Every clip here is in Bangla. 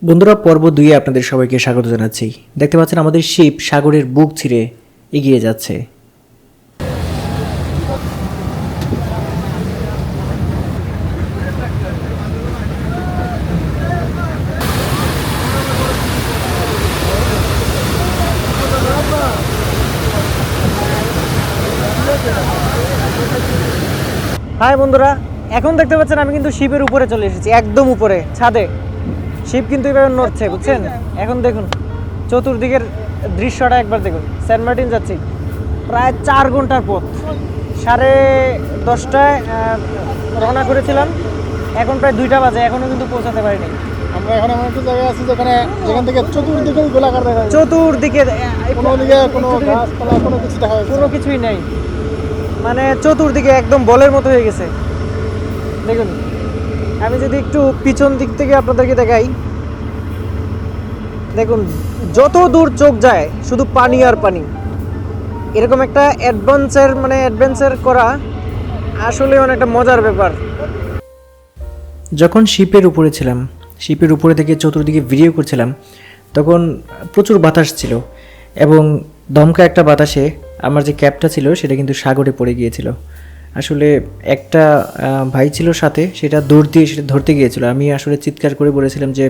বন্ধুরা, পর্ব 2-এ আপনাদের সবাইকে স্বাগত জানাচ্ছি। দেখতে পাচ্ছেন আমাদের শিপ সাগরের বুক ছিঁড়ে এগিয়ে যাচ্ছে। হাই বন্ধুরা, এখন দেখতে পাচ্ছেন আমি কিন্তু শিপের উপরে চলে এসেছি, একদম উপরে ছাদে। শিপ কিন্তু এভাবে নড়ছে, বুঝছেন? এখন দেখুন চতুর্দিকের দৃশ্যটা একবার দেখুন। সেন্ট মার্টিন যাচ্ছি, প্রায় 4 ঘন্টার পথ। 10:30টায় রওনা করেছিলাম, এখন প্রায় 2টা বাজে, এখনও কিন্তু পৌঁছাতে পারিনি। আমরা এখন এমন একটা জায়গায় আছি যেখান থেকে চতুর্দিকে গোলাকার দেখা যায়। চতুর্দিকে কোনো দিকে কোনো গাছপালা কোনো কিছু দেখা যাচ্ছে কোনো কিছুই নেই, মানে চতুর্দিকে একদম বলের মতো হয়ে গেছে। দেখুন, আমি যদি একটু পিছন দিক থেকে আপনাদেরকে দেখাই, দেখুন যত দূর চোখ যায় শুধু পানি আর পানি। এরকম একটা অ্যাডভেঞ্চার করা আসলে অনেকটা মজার ব্যাপার। যখন শিপের উপরে ছিলাম, শিপের উপরে থেকে চতুর্দিকে ভিডিও করছিলাম, তখন প্রচুর বাতাস ছিল এবং দমকা একটা বাতাসে আমার যে ক্যাপটা ছিল সেটা কিন্তু সাগরে পড়ে গিয়েছিল। আসলে একটা ভাই ছিল সাথে, সেটা দৌড় দিয়ে সেটা ধরতে গিয়েছিল। আমি আসলে চিৎকার করে বলেছিলাম যে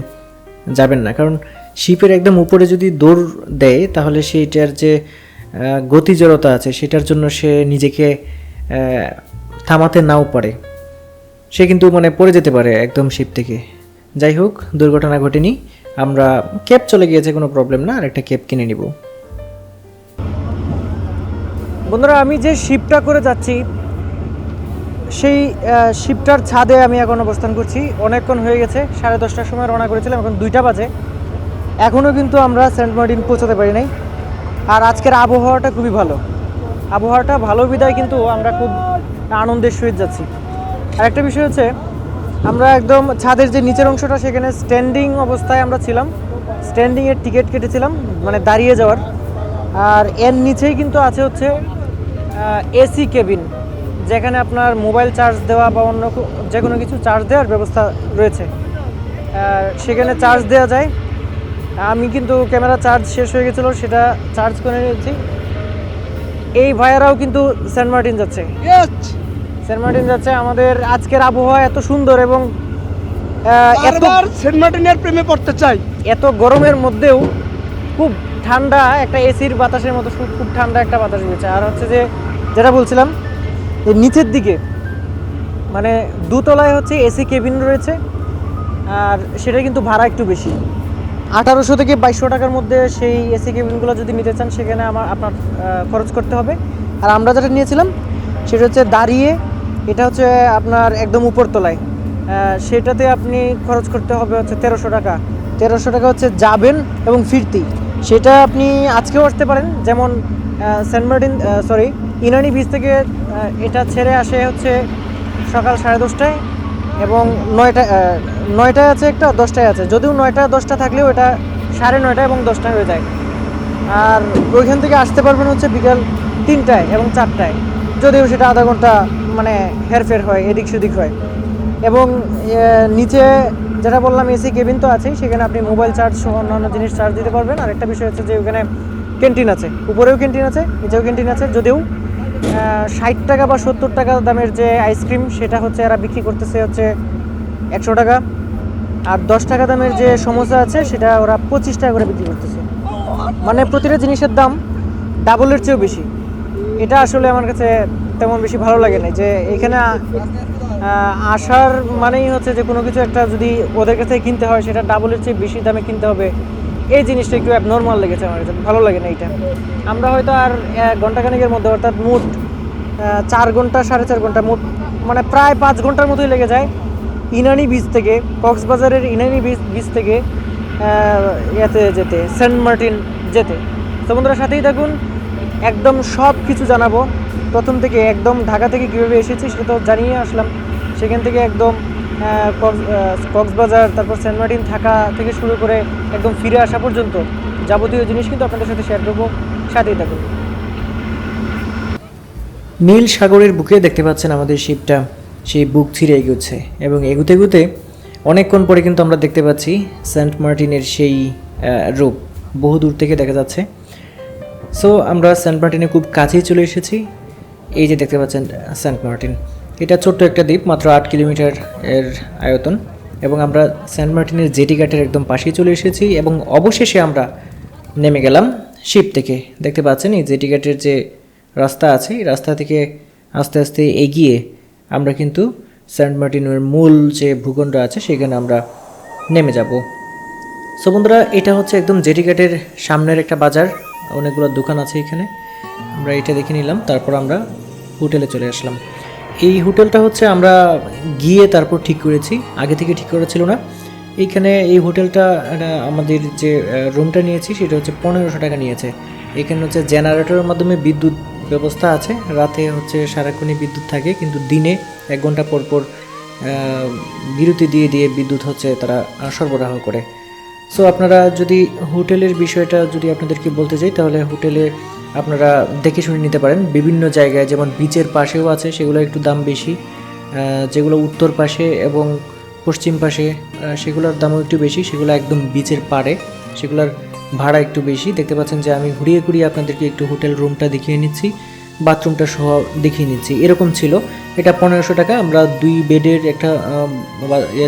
যাবেন না, কারণ শিপের একদম উপরে যদি দৌড় দেয় তাহলে সেইটার যে গতি জড়তা আছে সেটার জন্য সে নিজেকে থামাতে নাও পারে, সে কিন্তু পড়ে যেতে পারে একদম শিপ থেকে। যাই হোক, দুর্ঘটনা ঘটেনি, আমরা ক্যাব চলে গিয়েছে, কোনো প্রবলেম না, আর একটা ক্যাব কিনে নিব। বন্ধুরা, আমি যে শিপটা করে যাচ্ছি সেই শিপটার ছাদে আমি এখন অবস্থান করছি। অনেকক্ষণ হয়ে গেছে, 10:30টার সময় রওনা করেছিলাম, এখন 2টা বাজে, এখনও কিন্তু আমরা সেন্ট মার্টিন পৌঁছাতে পারি নাই। আর আজকের আবহাওয়াটা খুবই ভালো, আবহাওয়াটা ভালো বিদায় কিন্তু আমরা খুব আনন্দের সহিত যাচ্ছি। আর একটা বিষয় হচ্ছে, আমরা একদম ছাদের যে নিচের অংশটা সেখানে স্ট্যান্ডিং অবস্থায় আমরা ছিলাম, স্ট্যান্ডিংয়ের টিকিট কেটেছিলাম, মানে দাঁড়িয়ে যাওয়ার। আর এর নিচেই কিন্তু আছে হচ্ছে এসি কেবিন, যেখানে আপনার মোবাইল চার্জ দেওয়া বা অন্য যে কোনো কিছু চার্জ দেওয়ার ব্যবস্থা রয়েছে, সেখানে চার্জ দেওয়া যায়। আমি কিন্তু ক্যামেরা চার্জ শেষ হয়ে গেছিলো, সেটা চার্জ করে নিয়েছি। এই ভাইয়ারাও কিন্তু সেন্ট মার্টিন যাচ্ছে, সেন্ট মার্টিন যাচ্ছে। আমাদের আজকের আবহাওয়া এত সুন্দর এবং সেন্ট মার্টিনের প্রেমে পড়তে চাই। এত গরমের মধ্যেও খুব ঠান্ডা একটা এসির বাতাসের মতো খুব ঠান্ডা একটা বাতাস রয়েছে। আর হচ্ছে যে যেটা বলছিলাম, এই নিচের দিকে মানে দোতলায় হচ্ছে এসি কেবিন রয়েছে, আর সেটা কিন্তু ভাড়া একটু বেশি, 1800 থেকে 2200 টাকার মধ্যে। সেই এসি কেবিনগুলো যদি নিতে চান সেখানে আপনার খরচ করতে হবে। আর আমরা যেটা নিয়েছিলাম সেটা হচ্ছে দাঁড়িয়ে, এটা হচ্ছে আপনার একদম উপরতলায়, সেটাতে আপনি খরচ করতে হবে হচ্ছে 1300 টাকা। 1300 টাকা হচ্ছে যাবেন এবং ফিরতি। সেটা আপনি আজকেও আসতে পারেন, যেমন সেন্ট মার্টিন ইনানি বিচ থেকে এটা ছেড়ে আসে হচ্ছে সকাল 10:30টায় এবং 9টায় আছে, একটা 10টায় আছে। যদিও 9টা 10টা থাকলেও এটা 9:30 এবং 10টা হয়ে যায়। আর ওইখান থেকে আসতে পারবেন হচ্ছে বিকাল 3টায় এবং 4টায়, যদিও সেটা আধা ঘন্টা হেরফের হয়, এদিক সেদিক হয়। এবং নিচে যেটা বললাম এসি কেবিন তো আছেই, সেখানে আপনি মোবাইল চার্জ সহ অন্যান্য জিনিস চার্জ দিতে পারবেন। আর একটা বিষয় হচ্ছে যে ওখানে ক্যান্টিন আছে, উপরেও ক্যান্টিন আছে, নিচেও ক্যান্টিন আছে। যদিও 60 টাকা বা 70 টাকা দামের যে আইসক্রিম সেটা হচ্ছে এরা বিক্রি করতেছে হচ্ছে 100 টাকা, আর 10 টাকা দামের যে সমোসা আছে সেটা ওরা 25 টাকা করে বিক্রি করতেছে। মানে প্রতিটা জিনিসের দাম ডাবলের চেয়েও বেশি। এটা আসলে আমার কাছে তেমন বেশি ভালো লাগে না, যে এখানে আসার মানেই হচ্ছে যে কোনো কিছু একটা যদি ওদের কাছে কিনতে হয় সেটা ডাবলের চেয়ে বেশি দামে কিনতে হবে। এই জিনিসটা একটু অ্যাবনর্মাল লেগেছে আমার কাছে, ভালো লাগে না এটা। আমরা হয়তো আর ঘন্টাখানেকের মধ্যে, অর্থাৎ মোট 4 ঘন্টা 4.5 ঘন্টা, মোট মানে প্রায় 5 ঘন্টার মতোই লেগে যায় ইনানি বিচ থেকে, কক্সবাজারের ইনানি বিচ থেকে যেতে, সেন্ট মার্টিন যেতে। তো বন্ধুরা, সাথেই থাকুন, একদম সব কিছু জানাবো প্রথম থেকে। একদম ঢাকা থেকে কীভাবে এসেছি সেটা তো জানিয়ে আসলাম, সেখান থেকে একদম কক্সবাজার, তারপর সেন্ট মার্টিন থাকা থেকে শুরু করে একদম ফিরে আসা পর্যন্ত যাবতীয় জিনিস কিন্তু আপনাদের সাথে শেয়ার করবো, সাথেই থাকুন। নীল সাগরের বুকে দেখতে পাচ্ছেন আমাদের শিপটা সেই বুক ছিঁড়ে এগোচ্ছে এবং এগুতে এগুতে অনেকক্ষণ পরে কিন্তু আমরা দেখতে পাচ্ছি সেন্ট মার্টিনের সেই রূপ বহু দূর থেকে দেখা যাচ্ছে। সো আমরা সেন্ট মার্টিনের খুব কাছেই চলে এসেছি। এই যে দেখতে পাচ্ছেন সেন্ট মার্টিন, এটা ছোট্ট একটা দ্বীপ, মাত্র 8 কিলোমিটার এর আয়তন, এবং আমরা সেন্ট মার্টিনের জেটি ঘাটের একদম পাশেই চলে এসেছি এবং অবশেষে আমরা নেমে গেলাম শিপ থেকে। দেখতে পাচ্ছেন এই জেটি ঘাটের যে রাস্তা আছে, এই রাস্তা থেকে আস্তে আস্তে এগিয়ে আমরা কিন্তু সেন্ট মার্টিনের মূল যে ভূখণ্ড আছে সেখানে আমরা নেমে যাব। সো বন্ধুরা, এটা হচ্ছে একদম জেটি ঘাটের সামনের একটা বাজার, অনেকগুলো দোকান আছে এখানে। আমরা এটা দেখে নিলাম, তারপর আমরা হোটেলে চলে আসলাম। এই হোটেলটা হচ্ছে আমরা গিয়ে তারপর ঠিক করেছি, আগে থেকে ঠিক করা ছিল না। এইখানে এই হোটেলটা আমাদের যে রুমটা নিয়েছি সেটা হচ্ছে 1500 টাকা নিয়েছে। এখানে হচ্ছে জেনারেটরের মাধ্যমে বিদ্যুৎ ব্যবস্থা আছে, রাতে হচ্ছে সারাক্ষণই বিদ্যুৎ থাকে, কিন্তু দিনে 1 ঘন্টা পর পর বিরতি দিয়ে দিয়ে বিদ্যুৎ হচ্ছে তারা সরবরাহ করে। সো আপনারা যদি হোটেলের বিষয়টা যদি আপনাদেরকে বলতে চাই, তাহলে হোটেলে আপনারা দেখে শুনে নিতে পারেন। বিভিন্ন জায়গায় যেমন বিচের পাশেও আছে, সেগুলো একটু দাম বেশি। যেগুলো উত্তর পাশে এবং পশ্চিম পাশে সেগুলোর দামও একটু বেশি। সেগুলো একদম বিচের পাড়ে, সেগুলোর ভাড়া একটু বেশি। দেখতে পাচ্ছেন যে আমি ঘুরিয়ে ঘুরিয়ে আপনাদেরকে একটু হোটেল রুমটা দেখিয়ে নিচ্ছি, বাথরুমটা সহ দেখিয়ে নিচ্ছি। এরকম ছিল, এটা 1500 টাকা। আমরা 2 বেডের একটা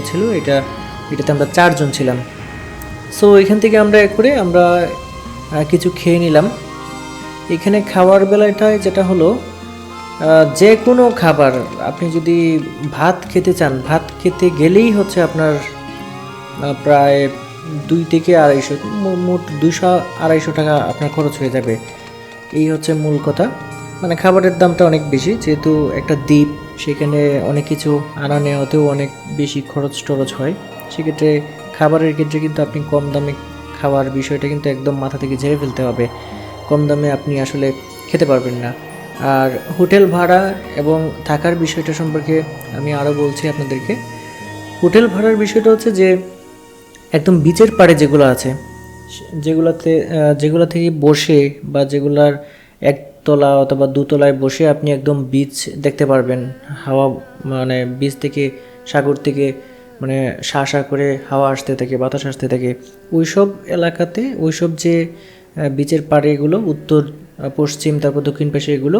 ছিল, এটাতে আমরা 4 জন ছিলাম। সো এখান থেকে আমরা করে আমরা কিছু খেয়ে নিলাম। এখানে খাওয়ার বেলাটায় যেটা হলো, যে কোনো খাবার আপনি যদি ভাত খেতে চান, ভাত খেতে গেলেই হচ্ছে আপনার প্রায় 2 থেকে 250, মোট 200-250 টাকা আপনার খরচ হয়ে যাবে। এই হচ্ছে মূল কথা, মানে খাবারের দামটা অনেক বেশি, যেহেতু একটা দ্বীপ, সেখানে অনেক কিছু আনা নেওয়াতেও অনেক বেশি খরচ হয়। সেক্ষেত্রে খাবারের ক্ষেত্রে কিন্তু আপনি কম দামে খাওয়ার বিষয়টা কিন্তু একদম মাথা থেকে ঝেড়ে ফেলতে হবে। কম দামে আপনি আসলে খেতে পারবেন না। আর হোটেল ভাড়া এবং থাকার বিষয়টা সম্পর্কে আমি আরও বলছি আপনাদেরকে। হোটেল ভাড়ার বিষয়টা হচ্ছে যে একদম বিচের পাড়ে যেগুলো আছে, যেগুলো থেকে বসে বা যেগুলার একতলা অথবা 2 তলায় বসে আপনি একদম বিচ দেখতে পারবেন। হাওয়া, মানে বিচ থেকে, সাগর থেকে মানে শা করে হাওয়া আসতে থাকে, বাতাস আসতে থাকে। ওইসব এলাকাতে, ওইসব যে বিচের পাড়ে এগুলো, উত্তর পশ্চিম তারপর দক্ষিণ পাশে এগুলো,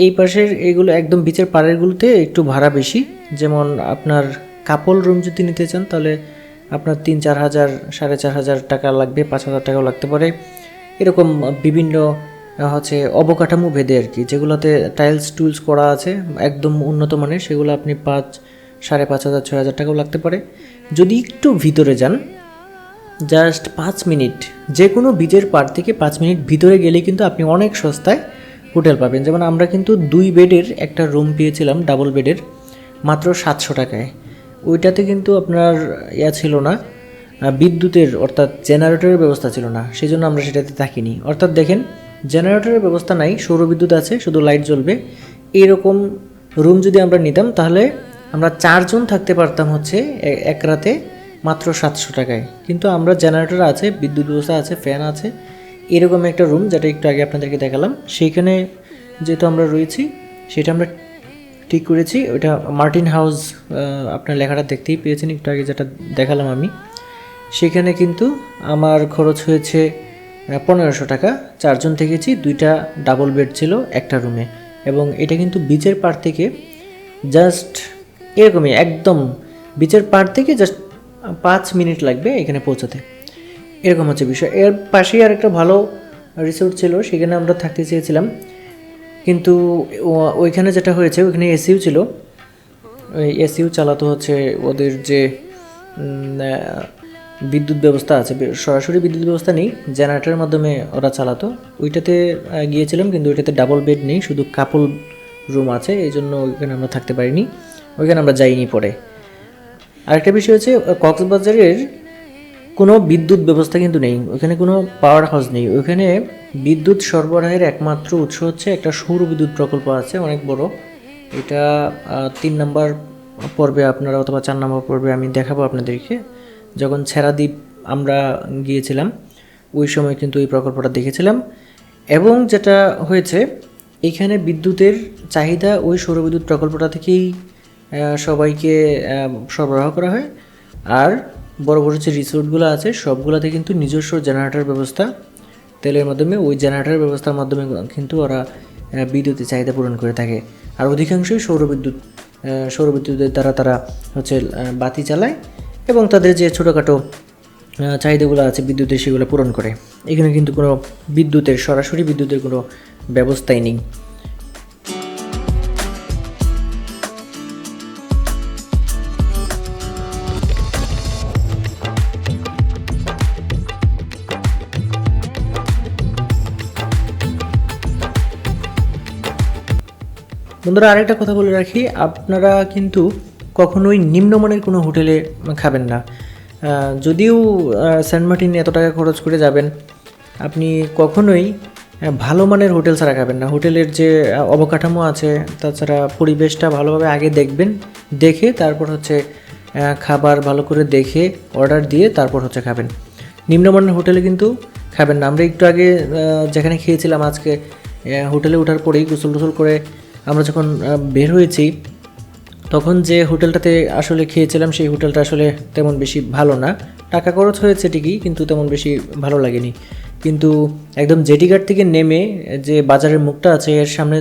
এই পাশের এগুলো একদম বিচের পাড়েরগুলোতে একটু ভাড়া বেশি। যেমন আপনার কাপল রুম যদি নিতে চান, তাহলে আপনার 3-4 হাজার, 4,500 টাকা লাগবে, 5,000 টাকাও লাগতে পারে। এরকম বিভিন্ন হচ্ছে অবকাঠামো ভেদে আর কি। যেগুলোতে টাইলস করা আছে একদম উন্নত মানের, সেগুলো আপনি 5,500-6,000 টাকাও লাগতে পারে। যদি একটু ভিতরে যান, জাস্ট 5 মিনিট, যে কোনো বিচের পাড় থেকে 5 মিনিট ভিতরে গেলে কিন্তু আপনি অনেক সস্তায় হোটেল পাবেন। যেমন আমরা কিন্তু 2 বেডের একটা রুম পেয়েছিলাম, ডাবল বেডের, মাত্র 700 টাকায়। ওইটাতে কিন্তু আপনার ছিল না, বিদ্যুতের অর্থাৎ জেনারেটরের ব্যবস্থা ছিল না, সেই জন্য আমরা সেটাতে থাকিনি। অর্থাৎ দেখেন, জেনারেটরের ব্যবস্থা নাই, সৌরবিদ্যুৎ আছে, শুধু লাইট জ্বলবে। এইরকম রুম যদি আমরা নিতাম, তাহলে আমরা 4 জন থাকতে পারতাম হচ্ছে এক রাতে মাত্র 700 টাকায়। কিন্তু আমরা জেনারেটর আছে, বিদ্যুৎ ব্যবস্থা আছে, ফ্যান আছে, এরকম একটা রুম, যেটা একটু আগে আপনাদেরকে দেখালাম, সেইখানে যেহেতু আমরা রয়েছি, সেটা আমরা ঠিক করেছি। ওইটা মার্টিন হাউস, আপনার লেখাটা দেখতেই পেয়েছেন একটু আগে, যেটা দেখালাম আমি। সেখানে কিন্তু আমার খরচ হয়েছে 1500 টাকা। 4 জন থেকেছি, 2টা ডাবল বেড ছিল একটা রুমে, এবং এটা কিন্তু বিচের পাড় থেকে জাস্ট এরকমই, একদম বিচের পাড় থেকে জাস্ট 5 মিনিট লাগবে এখানে পৌঁছাতে। এরকম হচ্ছে বিষয়। এর পাশেই আর একটা ভালো রিসোর্ট ছিল, সেখানে আমরা থাকতে চেয়েছিলাম, কিন্তু ওইখানে যেটা হয়েছে, ওইখানে এসিও ছিল। ওই এসিও চালাতো হচ্ছে ওদের যে বিদ্যুৎ ব্যবস্থা আছে, সরাসরি বিদ্যুৎ ব্যবস্থা নেই, জেনারেটরের মাধ্যমে ওরা চালাতো। ওইটাতে গিয়েছিলাম, কিন্তু ওইটাতে ডাবল বেড নেই, শুধু কাপল রুম আছে, এই জন্য ওইখানে আমরা থাকতে পারিনি, ওইখানে আমরা যাইনি পরে। আরেকটা বিষয় হচ্ছে, কক্সবাজারের কোনো বিদ্যুৎ ব্যবস্থা কিন্তু নেই, ওইখানে কোনো পাওয়ার হাউস নেই। ওইখানে বিদ্যুৎ সরবরাহের একমাত্র উৎস হচ্ছে একটা সৌর বিদ্যুৎ প্রকল্প আছে, অনেক বড়। এটা 3 নম্বর পর্বে আপনারা, অথবা 4 নম্বর পর্বে আমি দেখাবো আপনাদেরকে। যখন ছেড়াদ্বীপ আমরা গিয়েছিলাম, ওই সময় কিন্তু এই প্রকল্পটা দেখেছিলাম। এবং যেটা হয়েছে, এখানে বিদ্যুতের চাহিদা ওই সৌরবিদ্যুৎ প্রকল্পটা থেকেই সবাইকে সরবরাহ করা হয়। আর বড় বড় যে রিসোর্টগুলো আছে সবগুলোতে কিন্তু নিজস্ব জেনারেটর ব্যবস্থা, তেলের মাধ্যমে ওই জেনারেটরের ব্যবস্থার মাধ্যমে কিন্তু ওরা বিদ্যুতের চাহিদা পূরণ করে থাকে। আর অধিকাংশই সৌরবিদ্যুতের দ্বারা তারা হচ্ছে বাতি চালায় এবং তাদের যে ছোটোখাটো চাহিদাগুলো আছে বিদ্যুতের সেগুলো পূরণ করে। এখানে কিন্তু কোনো সরাসরি বিদ্যুতের কোনো ব্যবস্থাই নেই। বন্ধুরা, আরেকটা কথা বলে রাখি, আপনারা কিন্তু কখনোই নিম্নমানের কোনো হোটেলে খাবেন না। যদিও সেন্ট মার্টিন এত টাকা খরচ করে যাবেন, আপনি কখনোই ভালো মানের হোটেল ছাড়া খাবেন না। হোটেলের যে অবকাঠামো আছে, তাছাড়া পরিবেশটা ভালোভাবে আগে দেখবেন, দেখে তারপর হচ্ছে খাবার ভালো করে দেখে অর্ডার দিয়ে তারপর হচ্ছে খাবেন। নিম্নমানের হোটেলে কিন্তু খাবেন না। আমরা একটু আগে যেখানে খেয়েছিলাম, আজকে হোটেলে ওঠার পরেই গোসল টোসল করে আমরা যখন বের হয়েছি, তখন যে হোটেলটাতে আসলে খেয়েছিলাম সেই হোটেলটা আসলে তেমন বেশি ভালো না। টাকা খরচ হয়েছে ঠিকই, কিন্তু তেমন বেশি ভালো লাগেনি। কিন্তু একদম জেটিঘাট থেকে নেমে যে বাজারের মুখটা আছে, এর সামনে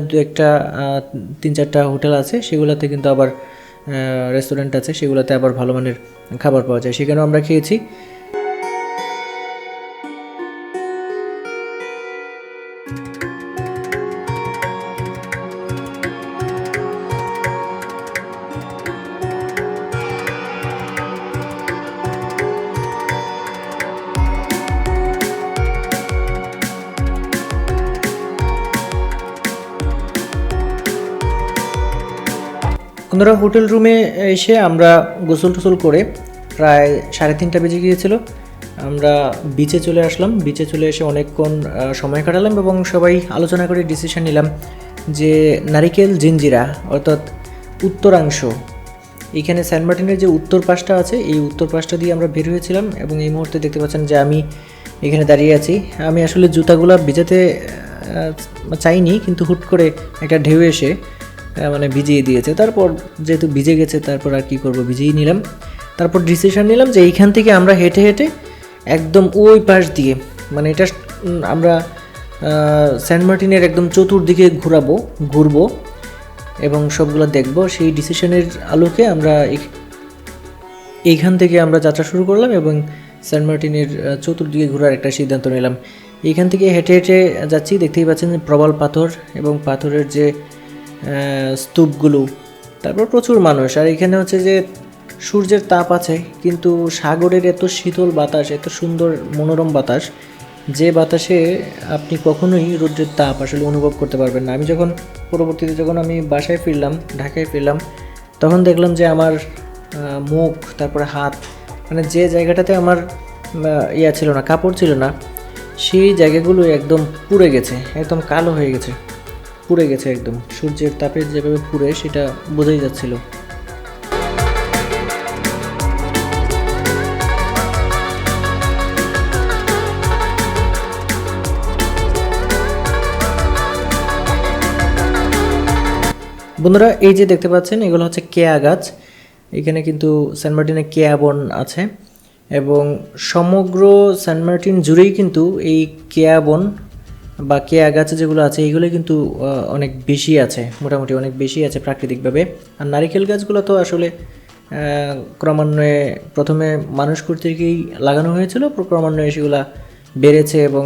3-4টা হোটেল আছে, সেগুলোতে কিন্তু আবার রেস্টুরেন্ট আছে, সেগুলোতে আবার ভালো মানের খাবার পাওয়া যায়, সেখানেও আমরা খেয়েছি। বন্ধুরা, হোটেল রুমে এসে আমরা গোসল টোসল করে প্রায় 3:30 বেজে গিয়েছিল। আমরা বিচে চলে আসলাম। বিচে চলে এসে অনেকক্ষণ সময় কাটালাম এবং সবাই আলোচনা করে ডিসিশন নিলাম যে নারিকেল জিঞ্জিরা অর্থাৎ উত্তরাংশ, এখানে সেন্ট মার্টিনের যে উত্তর পাশটা আছে, এই উত্তর পাশটা দিয়ে আমরা বের হয়েছিলাম এবং এই মুহূর্তে দেখতে পাচ্ছেন যে আমি এখানে দাঁড়িয়ে আছি। আমি আসলে জুতাগুলো ভিজাতে চাইনি, কিন্তু হুট করে একটা ঢেউ এসে মানে ভিজিয়ে দিয়েছে। তারপর যেহেতু ভিজে গেছে, তারপর আর কি করব, ভিজিয়ে নিলাম। তারপর ডিসিশন নিলাম যে এইখান থেকে আমরা হেঁটে হেঁটে একদম ওই পাশ দিয়ে, মানে এটা আমরা সেন্ট মার্টিনের একদম চতুর্দিকে ঘুরবো এবং সবগুলো দেখব। সেই ডিসিশনের আলোকে আমরা এইখান থেকে আমরা যাত্রা শুরু করলাম এবং সেন্ট মার্টিনের চতুর্দিকে ঘোরার একটা সিদ্ধান্ত নিলাম। এইখান থেকে হেঁটে হেঁটে যাচ্ছি, দেখতেই পাচ্ছেন প্রবল পাথর এবং পাথরের যে স্তূপগুলো, তারপর প্রচুর মানুষ। আর এখানে হচ্ছে যে সূর্যের তাপ আছে, কিন্তু সাগরের এত শীতল বাতাস, এত সুন্দর মনোরম বাতাস, যে বাতাসে আপনি কখনোই রৌদ্রের তাপ আসলে অনুভব করতে পারবেন না। আমি পরবর্তীতে যখন আমি বাসায় ফিরলাম, ঢাকায় ফিরলাম, তখন দেখলাম যে আমার মুখ, তারপরে হাত, মানে যে জায়গাটাতে আমার ছিল না, কাপড় ছিল না, সেই জায়গাগুলো একদম পুড়ে গেছে, একদম কালো হয়ে গেছে, পুড়ে গেছে একদম। সূর্যের তাপে যেভাবে পুড়ে, সেটা বোঝাই যাচ্ছিল। বন্ধুরা, এই যে দেখতে পাচ্ছেন, এগুলো হচ্ছে কেয়া গাছ। এখানে কিন্তু সেন্ট মার্টিনে কেয়া বন আছে এবং সমগ্র সেন্ট মার্টিন জুড়েই কিন্তু এই কেয়া বন বা কেয়া গাছ যেগুলো আছে, এইগুলো কিন্তু অনেক বেশি আছে, মোটামুটি অনেক বেশি আছে প্রাকৃতিকভাবে। আর নারিকেল গাছগুলো তো আসলে ক্রমান্বয়ে প্রথমে মানুষ কর্তৃকই লাগানো হয়েছিল, ক্রমান্বয়ে সেগুলো বেড়েছে এবং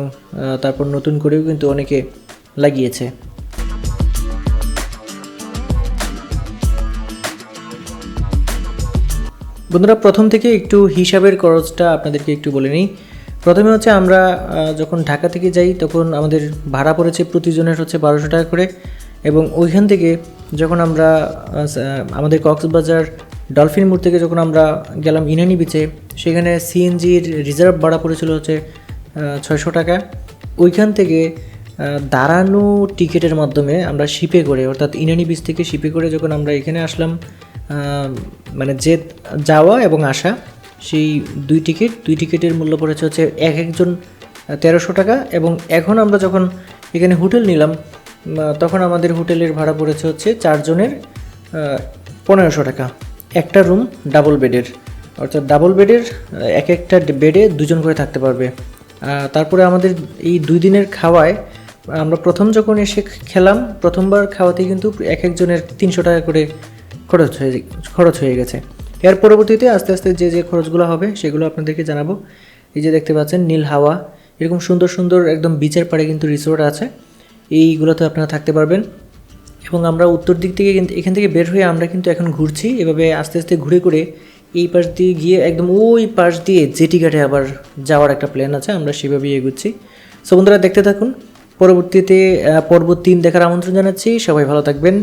তারপর নতুন করেও কিন্তু অনেকে লাগিয়েছে। বন্ধুরা, প্রথম থেকে একটু হিসাবের খরচটা আপনাদেরকে একটু বলে নিই। প্রথমে হচ্ছে আমরা যখন ঢাকা থেকে যাই, তখন আমাদের ভাড়া পড়েছে প্রতিজনের হচ্ছে 1200 টাকা করে, এবং ওইখান থেকে যখন আমরা আমাদের কক্সবাজার ডলফিন মোড় থেকে যখন আমরা গেলাম ইনানি বিচে, সেখানে সিএনজির রিজার্ভ ভাড়া পড়েছিল হচ্ছে 600 টাকা। ওইখান থেকে দাঁড়ানো টিকিটের মাধ্যমে আমরা শিপে করে, অর্থাৎ ইনানি বিচ থেকে শিপে করে যখন আমরা এখানে আসলাম, মানে যাওয়া এবং আসা, সেই দুই টিকিটের মূল্য পড়েছে হচ্ছে একজন 1300 টাকা। এবং এখন আমরা যখন এখানে হোটেল নিলাম, তখন আমাদের হোটেলের ভাড়া পড়েছে হচ্ছে 4 জনের 1500 টাকা, একটা রুম ডাবল বেডের, অর্থাৎ ডাবল বেডের এক একটা বেডে 2 জন করে থাকতে পারবে। তারপরে আমাদের এই 2 দিনের খাওয়ায় আমরা প্রথম যখন এসে খেলাম, প্রথমবার খাওয়াতেই কিন্তু এক একজনের 300 টাকা করে খরচ হয়ে গেছে। এর পরবর্তীতে আস্তে আস্তে যে খরচগুলো হবে সেগুলো আপনাদেরকে জানাবো। এই যে দেখতে পাচ্ছেন নীল হাওয়া, এরকম সুন্দর সুন্দর একদম বিচের পাড়ে কিন্তু রিসোর্ট আছে, এইগুলোতে আপনারা থাকতে পারবেন। এবং আমরা উত্তর দিক থেকে এখান থেকে বের হয়ে আমরা কিন্তু এখন ঘুরছি, এভাবে আস্তে আস্তে ঘুরে ঘুরে এই পাশ দিয়ে গিয়ে একদম ওই পাশ দিয়ে জেটি ঘাটে আবার যাওয়ার একটা প্ল্যান আছে, আমরা সেভাবেই এগুচ্ছি। সো বন্ধুরা দেখতে থাকুন, পরবর্তীতে পর্ব 3 দেখার আমন্ত্রণ জানাচ্ছি। সবাই ভালো থাকবেন।